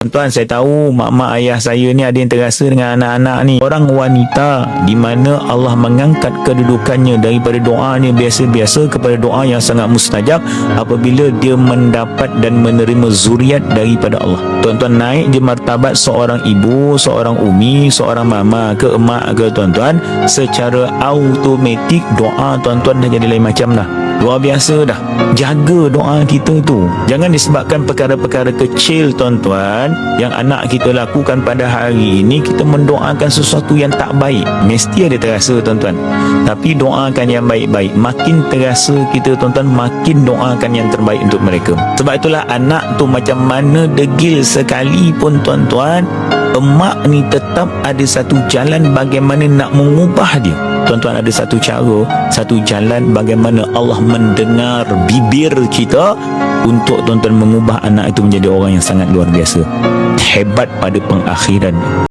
Tuan, saya tahu mak-mak ayah saya ni ada yang terasa dengan anak-anak ni. Orang wanita di mana Allah mengangkat kedudukannya daripada doa ni biasa-biasa kepada doa yang sangat mustajab apabila dia mendapat dan menerima zuriat daripada Allah. Tuan-tuan, naik je martabat seorang ibu, seorang umi, seorang mama ke emak ke tuan-tuan, secara automatik doa tuan-tuan dah jadi lain macam dah. Luar biasa dah. Jaga doa kita tu. Jangan disebabkan perkara-perkara kecil tuan-tuan yang anak kita lakukan pada hari ini, kita mendoakan sesuatu yang tak baik. Mesti ada terasa tuan-tuan. Tapi doakan yang baik-baik. Makin terasa kita tuan-tuan, makin doakan yang terbaik untuk mereka. Sebab itulah anak tu macam mana degil sekalipun tuan-tuan, emak ni tetap ada satu jalan bagaimana nak mengubah dia. Tuan-tuan, ada satu cara, satu jalan bagaimana Allah mendengar bibir kita untuk tuan-tuan mengubah anak itu menjadi orang yang sangat luar biasa. Hebat pada pengakhiran.